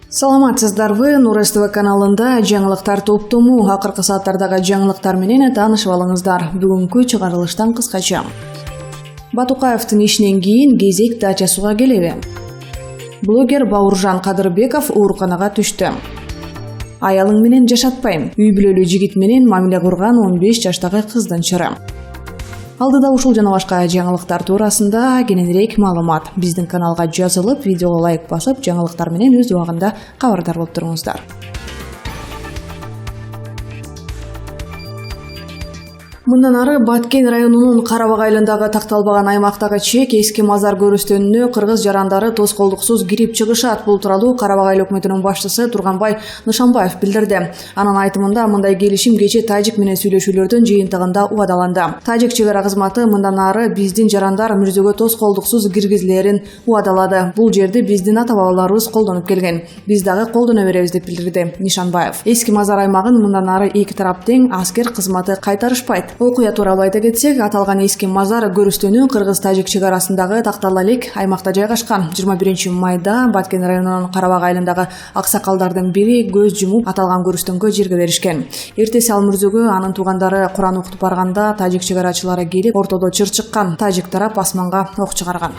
Саламатсыздарбы, Нур СТВ каналында жаңылыктар топтому, акыркы сааттардагы жаңылыктар менен таанышып алыңыздар. Бүгүнкү чыгарылыштан кыскача. Батукаевдин ишинен кийин кезек дачасуга келеби? Блогер Бауыржан Кадырбеков ооруканага түштү. Аялың менен жашатпайм. Үй бүлөлүү жигит менен мамиле курган 15 жаштагы кыздын чыры. Алдыда ушул жана башка жаңылыктар туурасында кененирээк маалымат. Биздин каналга жазылып, видеого лайк басып, жаңылыктар менен өз убагында кабардар болуп туруңуздар. Мындан ары Баткен районунун Карабак айылындагы такталбаган аймактагы чек эски мазар көрүстөнүнө кыргыз жарандары тоскоолдуксуз кирип чыгышат. Бул тууралуу Карабак айыл өкмөтүнүн башчысы Турганбай Нышанбаев билдирди. Анын айтымында мындай келишим кече тажик менен сүйлөшүүлөрдүн жыйынтыгында убадаланды. Тажик чек ара кызматы мындан ары биздин жарандар мүрзөгө тоскоолдуксуз киргизилерин убадалады. Бул жерди биздин ата-бабаларыбыз колдонуп келген. Биз дагы колдоно беребиз деп билдирди Нишанбаев. Эски мазар аймагын мындан ары эки тарап тең аскер кызматы кайтарышпайт. Окуя тууралуу айта кетсек, аталган эски мазар көрүстөнү кыргыз-тажик чек арасындагы тактала элек аймакта жайгашкан. 21 майда Баткен районунун Карабак айылындагы аксакалдардын бири көз жумуп аталган көрүстөнгө жирге беришкен. Эртеси ал мүрзөгө анын туугандары Куран окутуп барганда тажик чек арачылары келип ортодо чыр чыккан. Тажик тарап асманга ок чыгарган.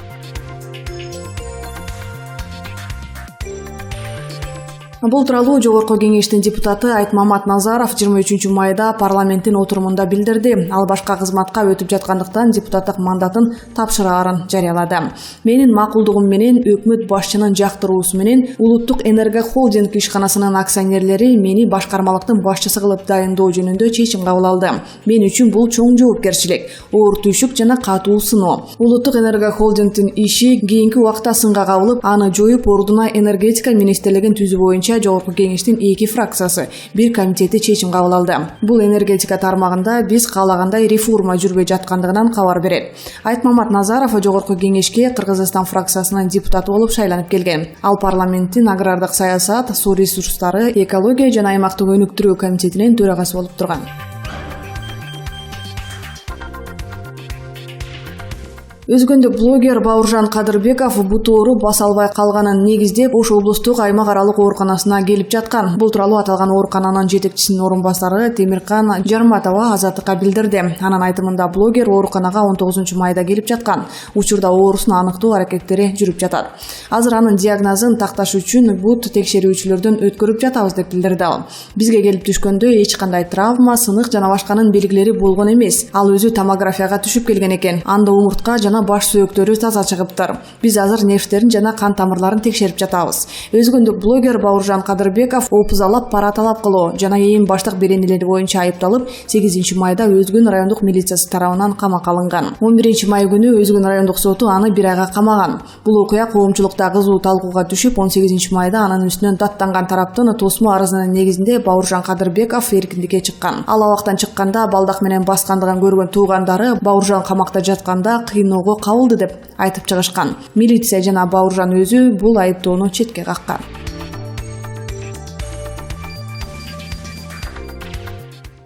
Бул тууралуу Жогорку кеңештин депутаты Айтмамат Назаров 23 майда парламенттин отурумунда билдирди. Ал башка кызматка өтүп жаткандыктан депутаттык мандатын тапшыраарын жарыялады. Менин макулдугум менен өкмөт башчынын жактыруусу менен Улуттук энерго холдинг ишканасынын акционерлери мени башкармалыктын башчысы кылып дайындоо жөнүндө чечим кабыл алды. Мен үчүн бул чоң жоопкерчилик, оор түйшүк жана катуу сыноо. Улуттук энерго холдингдин иши кийинки убакта сынга кабылып, аны жоюп ордуна энергетика министрлигин түзүү боюнча Жогорку кеңештин 2 фракциясы, 1 комитети чечим кабыл алды. Бул энергетика тармагында биз каалагандай реформа жүрбөй жаткандыгынан кабар берет. Айтмамат Назаров Жогорку кеңешке Кыргызстан фракциясынын депутаты болуп шайланып келген. Ал парламенттин агрардык саясат, суу ресурстары, экология жана аймактык өнүктүрүү комитетинин төрагасы болуп турган. Өзгөндүк блогер Бауыржан Кадырбеков бут оору баса албай калганын негиздеп Ош облустук аймак аралык ооруканасына келип жаткан. Бул тууралуу аталган оорукананын жетекчисинин орун басары Темиркан Жарматова Азаттыкка билдирди. Анын айтымында блогер ооруканага 19 майда келип жаткан. Учурда оорусун аныктоо аракеттери жүрүп жатат. Азыр анын диагнозун такташ үчүн бут текшерүүчүлөрдөн өткөрүп жатабыз деп билдирди ал. Бизге келип түшкөндө эч кандай травма, сынык жана башканын белгилери болгон эмес. Ал өзү томографияга түшүп келген экен. Анда умуртка жана баш сөөктөрү таза чыгыптыр. Биз азыр нервтерин жана кан тамырларын текшерип жатабыз. Өзгөндүк блогер Бауыржан Кадырбеков опузалап пара талап кылуу жана эң баштык беренелери боюнча айыпталып 8 майда Өзгөн райондук милициясы тарабынан камакка алынган. 11 май күнү Өзгөн райондук соту аны 1 айга камаган. Бул окуя коомчулукта кызуу талкууга түшүп, 18 майда анын үстүнөн даттанган тараптын тосмо арызынын негизинде Бауыржан Кадырбеков эркиндикке чыккан. Ал абактан чыкканда балдак менен баскандыгын көргөн туугандары Бауыржан камакта жатканда кыйноого кабылды деп айтып чыгышкан. Милиция жана Бауыржан өзү бул айыптоону четке каккан.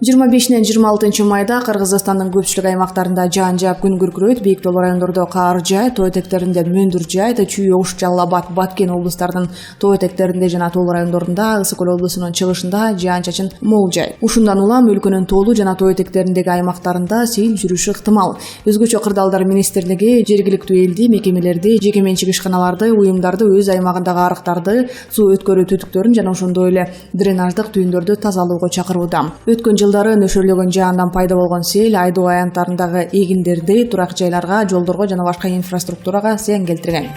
25-26 майда Кыргызстандын көпчүлүк аймактарында жаан жаап күн күркүрөйт. Бийик тоолуу райондордо кар жай, тоо этектеринде мөндүр жай, Чүй, Ош, Жалал Абад, Баткен облустарынын тоо этектеринде жана тоолуу райондорунда, Ысык Көл облусунун чыгышында жаан-чачын мол жай. Ушундан улам өлкөнүн тоолуу жана тоо этектериндеги аймактарында сел жүрүшү ыктымал. Өзгөчө кырдаалдар министрлиги жергиликтүү элди, мекемелерди, жеке менчик ишканаларды, уюмдарды өз аймагындагы арыктарды, суу өткөрүү түтүктөрүн жана ошондой эле дренаждык түйүндөрдү тазалоого чакырууда. Өткөн жылдары нөшөрлөгөн жаандан пайда болгон сел айдоо аянттарындагы эгиндерди, турак жайларга, жолдорго жана башка инфраструктурага зыян келтирген.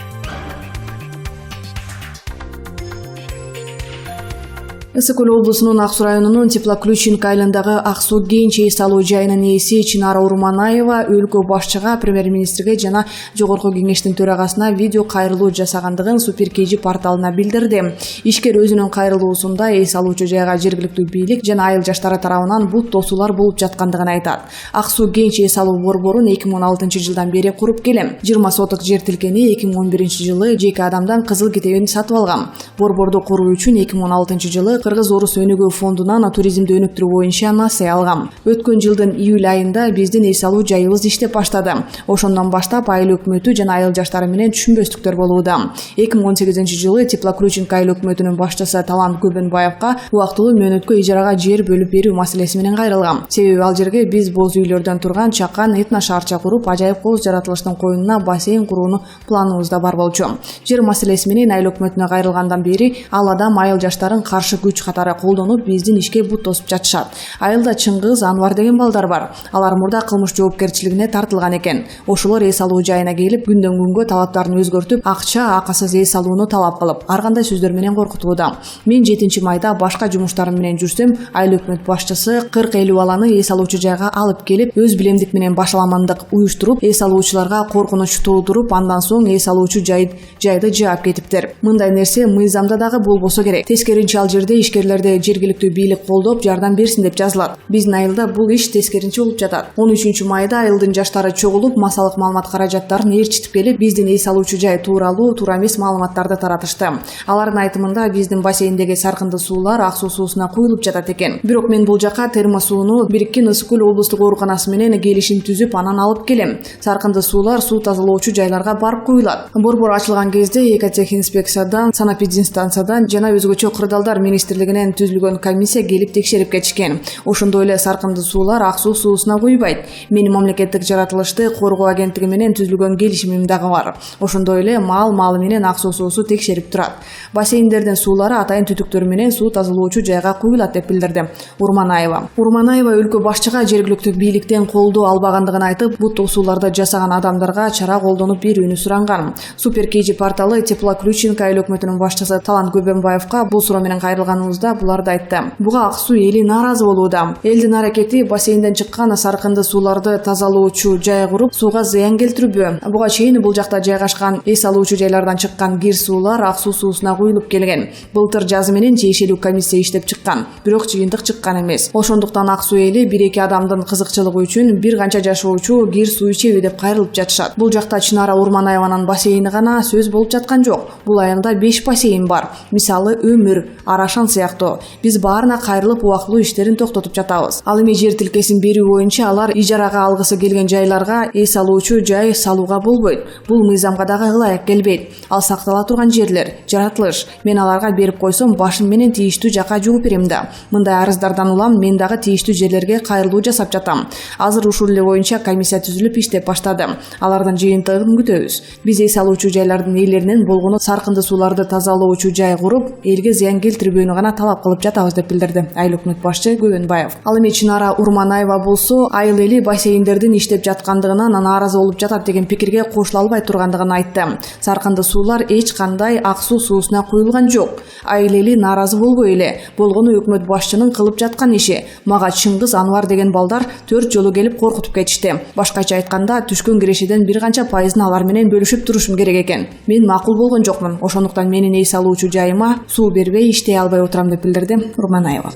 Ысык Көл облусунун Ак Суу районунун Теплоключинка айылындагы Ак Суу кен чей салуу жайынын ээси Чынара Урманаева өлкө башчыга, премьер-министрге жана Жогорку кеңештин төрагасына видео кайрылуу жасагандыгын Супер KG порталына билдирди. Ишкер өзүнүн кайрылуусунда эс алуучу жайга жергиликтүү бийлик жана айыл жаштары тарабынан бут тосуулар болуп жаткандыгын айтат. Ак Суу кен чей салуу борборун 2016 жылдан бери куруп келем. 20 соток жер тилкени 2011 жылы жеке адамдан кызыл китебин сатып алган. Борборду куруу үчүн 2016 жылы Кыргыз Орус өнүгүү фондунан туризмди өнүктүрүү боюнча насыя алгам. Өткөн жылдын июль айында биздин эс алуу жайыбыз иштеп баштады. Ошондон баштап айыл өкмөтү жана айыл жаштары менен түшүнбөстүктөр болууда. 2018-жылы Теплоключенко айыл өкмөтүнүн башчысы Талант Көбөнбаевка убактылуу мөөнөткө ижарага жер бөлүп берүү маселеси менен кайрылгам. Себеби ал жерге биз боз үйлөрдөн турган чакан этно шаарча куруп, ажайып кооз жаратылыштын коюнуна бассейн курууну планыбызда бар болчу. Жер маселеси менен айыл өкмөтүнө кайрылгандан бери ал адам айыл жаштарын каршы күч катары колдонуп, биздин ишке бут тосуп жатышат. Айылда Чыңгыз, Анвар деген балдар бар. Алар мурда кылмыш жоопкерчилигине тартылган экен. Ошолор эс алуу жайына келип, күндөн күнгө талаптарын өзгөртүп, акча, акысыз эс алууну талап кылып, ар кандай сөздөр менен коркутууда. Мен 7-майда башка жумуштарым менен жүрсөм, айыл өкмөт башчысы 40-50 баланы эс алуучу жайга алып келип, өз билемдик менен башаламандык уюштуруп, эс алуучуларга коркунуч туудуруп, андан соң эс алуучу жайды жаап кетиптир. Мындай нерсе мыйзамда дагы болбосо керек. Тескеринчи ал жерде ишкерлерди жергиликтүү бийлик колдоп, жардам берсин деп жазылат. Биздин айылда бул иш тескеринчи болуп жатат. 13-майда айылдын жаштары чогулуп, массалык маалымат каражаттарын ээрчитип келип, биздин эс алуучу жай тууралуу туура эмес маалыматтарды таратышты. Алардын айтымында биздин бассейндеги саркынды суулар Ак суу суусуна куюлуп жатат экен. Бирок мен бул жака термо сууну Бириккен Ысык көл облустук ооруканасы менен келишим түзүп, анан алып келем. Саркынды суулар суу тазалоочу жайларга барып куюлат. Борбор ачылган кезде Экотехинспекциядан, санэпидинстанциядан жана өзгөчө кырдаалдар министрлигинен түзүлгөн комиссия келип текшерип кетишкен. Ошондой эле саркынды суулар Ак суу суусуна куйбайт. Менин мамлекеттик жаратылышты коргоо агенттиги менен түзүлгөн келишимим дагы бар. Ошондой эле маалы менен Ак суу суусу текшерип турат. Бассейндердин суулары атайын түтүктөр менен суу тазалоочу жайга куюлат деп билдирди Урманаева. Урманаева өлкө башчыга жергиликтүү бийликтен колдоо албагандыгын айтып, бут сууларды жасаган адамдарга чара колдонуп берүүнү суранган. Супер Кижи порталы Теплоключенко айыл өкмөтүнүн башчысы Талант Көбөнбаевка бул суроо менен кайрылганыбызда буларды айтты. Буга Ак суу эли нааразы болууда. Элдин аракети бассейнден чыккан саркынды сууларды тазалоочу жай куруп, сууга зыян келтирүүбү. Буга чейин бул жакта жайгашкан эс алуучу жайлардан чыккан кир суулар Ак суу суусуна куюлуп келген. Былтыр жазы менен тиешелүү комиссия иштеп чыккан, бирок жыйынтык чыккан эмес. Ошондуктан Ак суу эли 1-2 адамдын кызыкчылыгы үчүн бир канча жашоочу кир суу ичеби деп кайрылып жатышат. Бул жакта Чынара Урманаеванын бассейни гана сөз болуп жаткан жок. Бул айылда 5 бассейн бар. Мисалы Өмүр, Арашан сыяктуу. Биз баарына кайрылып убактылуу иштерин токтотуп жатабыз. Ал эми жер тилкесин берүү боюнча алар ижарага алгысы келген жайларга эс алуучу жай салууга болбойт. Бул мыйзамга дагы ылайык келбейт. Ал сактала турган жерлер, жаратылыш. Мен аларга берип койсом, башым менен тийиштүү жака жооп берем да. Мындай арыздардан улам мен дагы тийиштүү жерлерге кайрылуу жасап жатам. Азыр ушул эле боюнча комиссия түзүлүп иштеп баштады. Алардын жыйынтыгын күтөбүз. Биз эс алуучу жайлардын ээлеринен болгону саркынды сууларды тазалоочу жай куруп, элге зыян келтирбөөнү гана талап кылып жатабыз деп билдирди айыл өкмөт башчы Көбөнбаев. Ал эми Чынара Урманаева болсо, айыл эли бассейндердин иштеп жаткандыгынан нааразы болуп жатат деген пикирге кошула албай тургандыгын айтты. Саркынды суулар эч кандай Ак суу суусуна куюлган жок. Айыл эли нааразы болбой эле. Болгону өкмөт башчынын кылып жаткан иши. Мага Чыңгыз, Анвар деген балдар 4 жолу келип коркутуп кетишти. Башкача айтканда, түшкөн кирешеден бир канча пайызын алар менен бөлүшүп турушум керек экен. Мен макул болгон жокмун. Ошондуктан менин эс алуучу жайыма суу бербей иштей албай отурам деп билдирди Урманаева.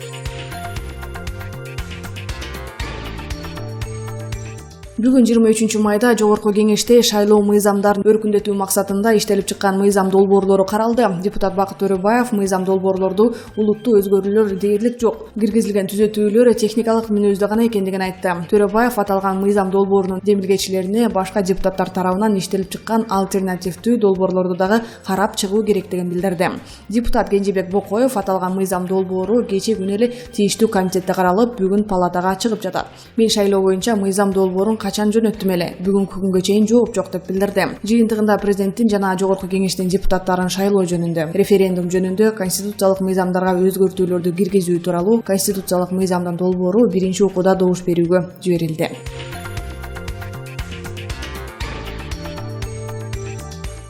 Бүгүн 23-майда Жогорку кеңеште шайлоо мыйзамдарын өркүндөтүү максатында иштелип чыккан мыйзам долбоорлору каралды. Депутат Бакыт Төрөбаев мыйзам долбоорлорду улуттуу өзгөрүүлөр дээрлик жок, киргизилген түзөтүүлөр техникалык мүнөздө гана экендигин айтты. Төрөбаев аталган мыйзам долбоорунун демилгечилерине башка депутаттар тарабынан иштелип чыккан альтернативдүү долбоорлорду дагы карап чыгуу керектигин билдирди. Депутат Кенжебек Бокоев аталган мыйзам долбоору кечээ күнү эле тийиштүү комитетте каралып, бүгүн палатага чыгып жатат. Мен шайлоо боюнча мыйзам долбоорун качан жөнөттүм эле, бүгүнкү күнгө чейин жооп жок деп билдирди. Жыйынтыгында президенттин жана Жогорку кеңештин депутаттарын шайлоо жөнүндө, референдум жөнүндө, конституциялык мыйзамдарга өзгөртүүлөрдү киргизүү тууралуу конституциялык мыйзамдын долбоору биринчи окууда добуш берүүгө жиберилди.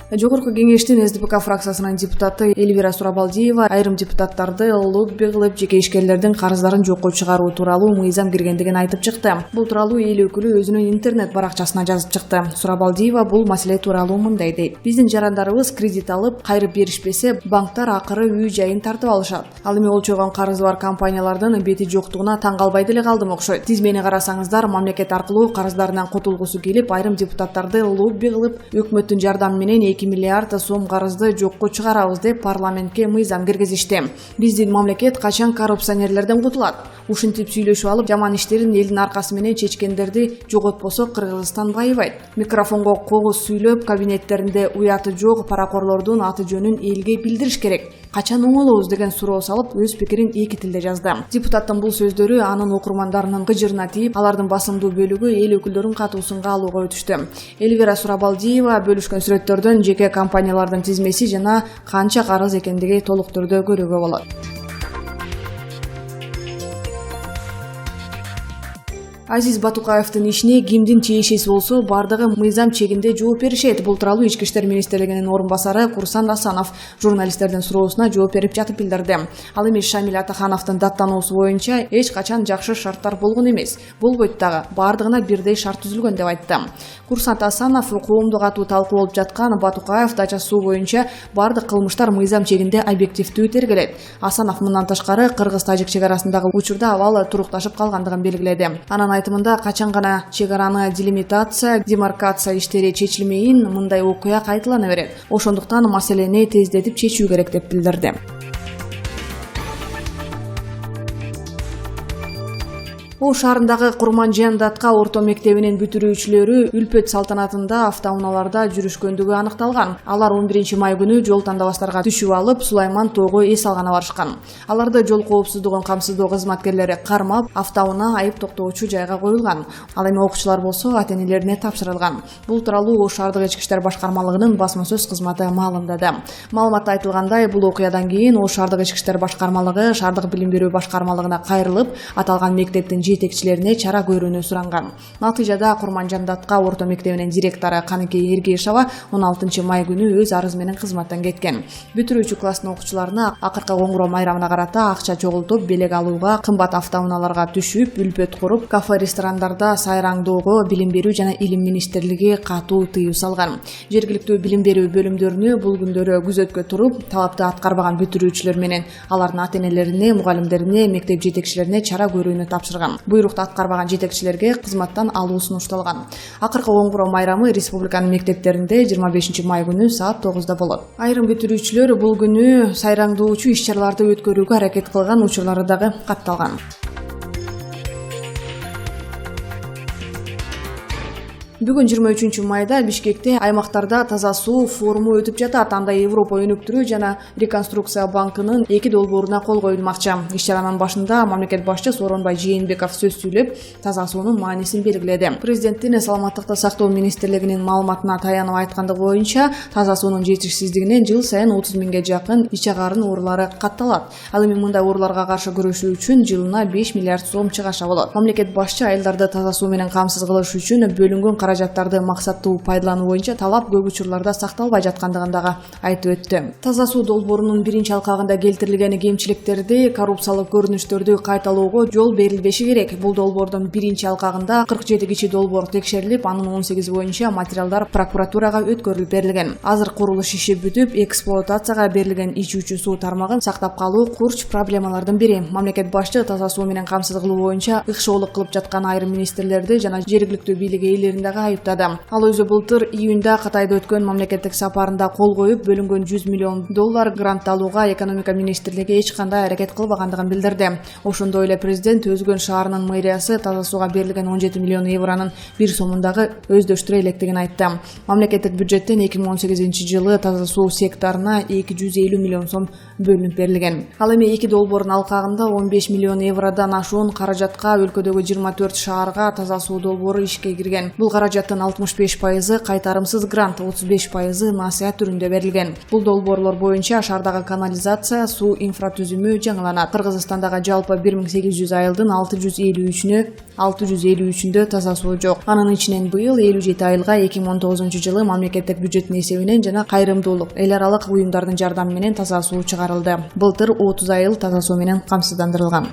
Жогорку кеңештин СДПК фракциясынын депутаты Эльвира Сурабалдиева айрым депутаттарды лобби кылып жеке ишкерлердин карыздарын жокко чыгаруу тууралуу мыйзам киргендигин айтып чыкты. Бул тууралуу эл өкүлү өзүнүн интернет баракчасына жазып чыкты. Сурабалдиева бул маселе тууралуу мындай дейт: биздин жарандарыбыз кредит алып, кайрып беришпесе, банктар акыры үй жайын тартып алышат. Ал эми олчогон карызы бар компаниялардын бети жоктугуна таң калбай деле калдым окшойт. Тизмени карасаңыздар, мамлекет аркылуу карыздарынан котулгусу келип, айрым депутаттарды лобби кылып, өкмөттүн жардамы менен 2 миллиард сом карызды жокко чыгарабыз деп парламентке мыйзам киргизишти. Биздин мамлекет качан коррупционерлерден кутулат? Ушинтип сүйлөшүп алып, жаман иштерин элдин аркасы менен чечкендерди жоготпосо Кыргызстан байыбайт. Микрофонго когуз сүйлөп, кабинеттеринде уяты жок паракорлордун аты жөнүн элге билдириш керек. Качан оңолобуз деген суроо салып, өз пикирин эки тилде жазды. Депутаттын бул сөздөрү анын окурмандарынын кыжырына тийип, алардын басымдуу бөлүгү эл өкүлдөрүн катуусунга алууга өтүштү. Элвира Сурабалдиева бөлүшкөн сүрөттөрдөн жеке компаниялардын тизмеси жана канча карыз экендиги толук түрдө көрүүгө болот. Азиз Батукаевдин ишине кимдин чейишеси болсо бардыгы мыйзам чегинде жооп беришет. Бул тууралуу Ички иштер министрлигинин орун басары Курсан Асанов журналисттердин суроосуна жооп берип жатып билдирди. Ал эми Шамил Атахановдун даттануусу боюнча эч качан жакшы шарттар болгон эмес. Болбойт дагы, бардыгына бирдей шарт түзүлгөн деп айтты. Курсан Асанов коомдук катуу талкуу болуп жаткан Батукаев дачасы боюнча бардык кылмыштар мыйзам чегинде объективдүү тергелет. Асанов мындан тышкары Кыргыз-Тажик чек арасындагы учурда абал турукташып калгандыгын белгиледи. Анан айтымында качан гана чек араны делимитация, демаркация иштери чечилмейин, мындай окуя кайталана берет. Ошондуктан маселени тездетип чечүү керек деп билдирди. Ош шаарындагы Курманжандатка орто мектебинин бүтүрүүчүлөрү үлпөт салтанатында автоунааларда жүрүшкөндүгү аныкталган. Алар 11 май күнү жол тандабастарга түшүп алып, Сулайман тоого эс алгана барышкан. Аларды жол коопсуздугун камсыздоо кызматкерлери кармап, автоунаа айып токтоочу жайга коюлган. Ал эми окуучулар болсо ата-энелерине тапшырылган. Бул тууралуу Ош шаардык ички иштер башкармалыгынын басма сөз кызматы маалымдады. Маалыматта айтылгандай, бул окуядан кийин Ош шаардык ички иштер башкармалыгы шаардык билим берүү башкармалыгына кайрылып, аталган мектептин жетекчилерине чара көрүүнү суранган. Натыйжада Курманжандатка орто мектебинин директору Каныке Эргешова 16 май күнү өз арыз менен кызматтан кеткен. Бүтүрүүчү класстын окуучуларына акыркы коңгуроо майрамына карата акча чогултуп, белек алууга, кымбат автоунааларга түшүп, үлпөт куруп, кафе-ресторандарда сайраңдоого билим берүү жана илим министрлиги катуу тыюу салган. Жергиликтүү билим берүү бөлүмдөрүнө бул күндөрү күзөткө туруп, талапты аткарбаган бүтүрүүчүлөр менен алардын ата-энелерине, мугалимдерине, мектеп жетекчилерине чара көрүүнү тапшырган. Буйрукту аткарбаган жетекчилерге кызматтан алуу сунушталган. Акыркы коңгуроо майрамы республиканын мектептеринде 25 май күнү саат 9-да болот. Айрым бүтүрүүчүлөр бул күнү сайраңдоочу иш-чараларды өткөрүүгө аракет кылган учурлары дагы катталган. Бүгүн 23 майда Бишкекте аймактарда таза суу форуму өтүп жатат. Анда Европа өнүктүрүү жана реконструкция банкынын 2 долбооруна кол коюлмакчы. Иш-чаранын башында мамлекет башчысы Сооронбай Жээнбеков сөз сүйлөп, таза суунун маанисин белгиледи. Президенттин саламаттыкты сактоо министрлигинин маалыматына таянып айткандыгы боюнча, таза суунун жетишсиздигинен жыл сайын 30 миңге жакын ич-чакарын оорулары катталат. Ал эми мындай ооруларга каршы күрөшүү үчүн жылына 5 миллиард сом чыгаша болот. Мамлекет башчы айылдарды таза суу менен камсыз кылыш үчүн бөлүнгөн каражаттарды максаттуу пайдалануу боюнча талап көп учурларда сакталбай жаткандыгын дагы айтып өттү. Таза суу долбоорунун биринчи алкагында келтирилген кемчиликтерди, коррупциялык көрүнүштөрдү кайталоого жол берилбеши керек. Бул долбоордун биринчи алкагында 47 кичи долбоор текшерилип, анын 18 боюнча материалдар прокуратурага өткөрүлүп берилген. Азыр курулуш иши бүтүп, эксплуатацияга берилген ичүүчү суу тармагын сактап калуу курч проблемалардын бири. Мамлекет башчы таза суу менен камсыз кылуу боюнча ыкшоолук кылып жаткан айрым министрлерди жана жергиликтүү бийлик ээлерин дагы айыптады. Ал өзү былтыр июнда Кытайда өткөн мамлекеттик сапарында кол коюп, бөлүнгөн $100 миллион грант алууга экономика министрлиги эч кандай аракет кылбагандыгын билдирди. Ошондой эле президент Өзгөн шаарынын мэриясы таза сууга берилген 17 миллион евронун бир сомун дагы өздөштүрө электигин айтты. Мамлекеттик бюджеттен 2018 жылы таза суу секторуна 250 миллион сом бөлүнүп берилген. Ал эми 2 долбоордун алкагында 15 миллион евродон ашуун каражатка өлкөдөгү 24 шаарга таза суу долбоору ишке кирген. Бул каражаттын 65% кайтарымсыз грант, 35% насыя түрүндө берилген. Бул долбоорлор боюнча шаардагы канализация, суу инфратүзүмү жаңыланат. Кыргызстандагы жалпы 1800 айылдын 653-үндө таза суу жок. Анын ичинен быйыл 57 айылга 2019 жылы мамлекеттик бюджеттин эсебинен жана кайрымдуулук эл аралык уюмдардын жардамы менен таза суу чыгарылды. Былтыр 30 айыл таза суу менен камсыздандырылган.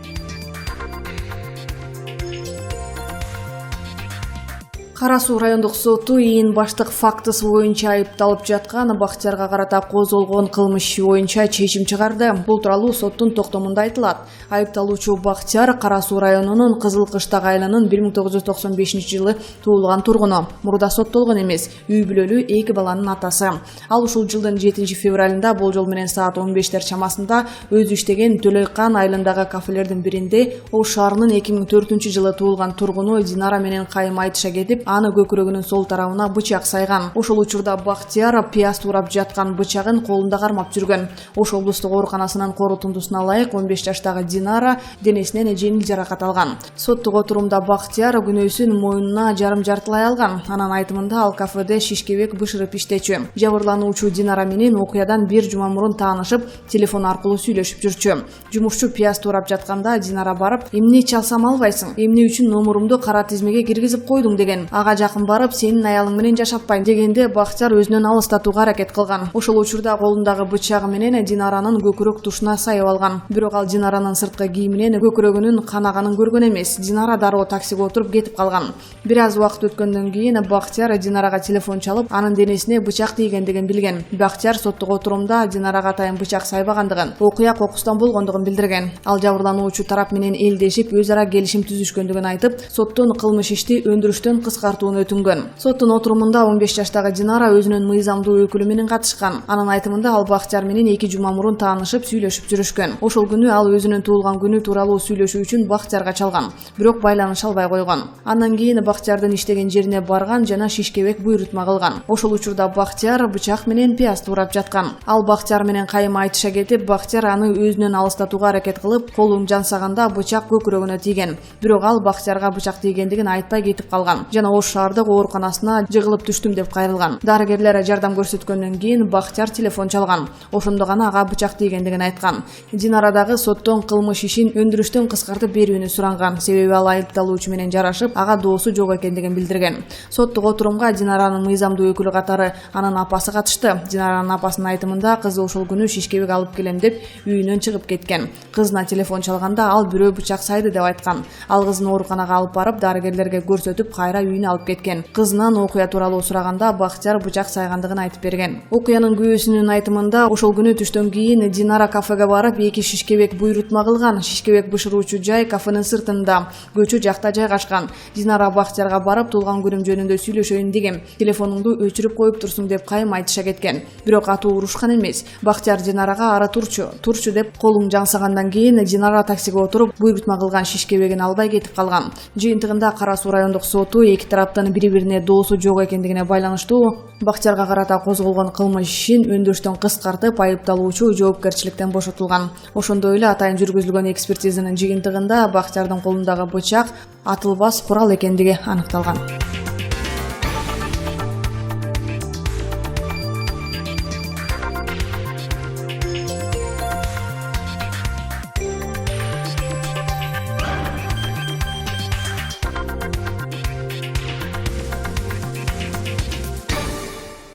Кара Суу райондук соту ээн баштык фактысы боюнча айыпталып жаткан Бактиярга карата козголгон кылмыш иши боюнча чечим чыгарды. Бул тууралуу соттун токтомунда айтылат. Айыпталуучу Бактияр Кара Суу районунун Кызыл Кыштак айылынын 1995-жылы туулган тургуну. Мурда соттолгон эмес, үй бүлөлүү 2 баланын атасы. Ал ушул жылдын 7 февралында болжол менен саат 15 чамасында өзү иштеген Төлөйкан айылындагы кафелердин биринде Ош шаарынын 2004-жылы туулган тургуну Динара менен кайым айтыша кетип, аны көкүрөгүнүн сол тарабына бычак сайган. Ошол учурда Бактияр пияз туурап жаткан бычагын колунда кармап жүргөн. Ош облустук ооруканасынын корутундусуна ылайык 15 жаштагы Динара денесинен жеңил жаракат алган. Соттук отурумда Бактияр күнөөсүн мойнуна жарым-жартылай алган. Анын айтымында ал кафеде шишкебек бышырып иштечү. Жабырлануучу Динара менен окуядан 1 жума мурун таанышып, телефон аркылуу сүйлөшүп жүрчү. Жумушчу пияз туурап жатканда Динара барып, "Эмне чалсам албайсың? Эмне үчүн номурумду кара тизмеге киргизип койдуң?" деген. Ага жакын барып, "Сенин аялың менен жашатпайм" дегенде Бактияр өзүнөн алыстатууга аракет кылган. Ошол учурда колундагы бычагы менен Динаранын көкүрөк тушуна сайып алган. Бирок ал Динаранын сырткы кийиминен көкүрөгүнүн канаганын көргөн эмес. Динара дароо таксиге отуруп кетип калган. Бир аз убакыт өткөндөн кийин Бактияр Динарага телефон чалып, анын денесине бычак тийгендигин билген. Бактияр соттук отурумда Динарага атайын бычак сайбагандыгын, окуя кокустан болгондугун билдирген. Ал жабырлануучу тарап менен элдешип, өз ара келишим түзүшкөндүгүн айтып, соттун кылмыш ишти өндүрүштөн кыскартууну өтүнгөн. Соттун отурумунда 15 жаштагы Динара өзүнүн мыйзамдуу өкүлү менен катышкан. Анын айтымында ал Бактияр менен 2 жума мурун таанышып, сүйлөшүп жүрүшкөн. Ошол күнү ал өзүнүн туулган күнү тууралуу сүйлөшүү үчүн Бактиярга чалган, бирок байланыша албай койгон. Андан кийин Бактиярдын иштеген жерине барган жана шишкебек буйрутма кылган. Ошол учурда Бактияр бычак менен пияз туурап жаткан. Ал Бактияр менен кайым айтыша кетип, Бактияр аны өзүнөн алыстатууга аракет кылып, колун жансаганда бычак көкүрөгүнө тийген. Бирок ал Бактиярга бычак тийгендигин айтпай кетип калган. Жана Ош шаардык ооруканасына жыгылып түштүм деп кайрылган. Дарыгерлер жардам көрсөткөндөн кийин Бактияр телефон чалган. Ошондо гана ага бычак тийгендигин айткан. Динарадагы соттон кылмыш ишин өндүрүштөн кыскартып берүүнү суранган. Себеби ал айыпталуучу менен жарашып, ага доосу жок экендигин билдирген. Соттук отурумга Динаранын мыйзамдуу өкүлү катары анын апасы катышты. Динаранын апасынын айтымында кызы ошол күнү шишкебек алып келем деп үйүнөн чыгып кеткен. Кызына телефон чалганда ал бирөө бычак сайды деп айткан. Ал кызын ооруканага алып барып, дарыгерлерге көрсөтүп, кайра үйүнө алып кеткен. Кызынан окуя тууралуу сураганда Бактияр бычак сайгандыгын айтып берген. Окуянын күбөсүнүн айтымында ошол күнү түштөн кийин Динара кафеге барып 2 шишкебек буйрутма кылган. Шишкебек бышыруучу жай кафенин сыртында, көчө жакта жайгашкан. Динара Бактиярга барып, туулган күнүм жөнүндө сүйлөшөйүн дегем. Телефонуңду өчүрүп коюп турсуң деп кайым айтыша кеткен. Бирок атуу урушкан эмес. Бактияр Динарага ара турчу деп колун жансагандан кийин Динара таксиге отуруп, буйрутма кылган шишкебегин албай кетип калган. Жыйынтыгында Кара Суу райондук соту эки тараптын бири-бирине доосу жок экендигине байланыштуу Бактиярга карата козголгон кылмыш ишин өндүрүштөн кыскартып, айыпталуучу жоопкерчиликтен бошотулган. Ошондой эле атайын жүргүзүлгөн экспертизанын жыйынтыгында Бактиярдын колундагы бычак атылбас курал экендиги аныкталган.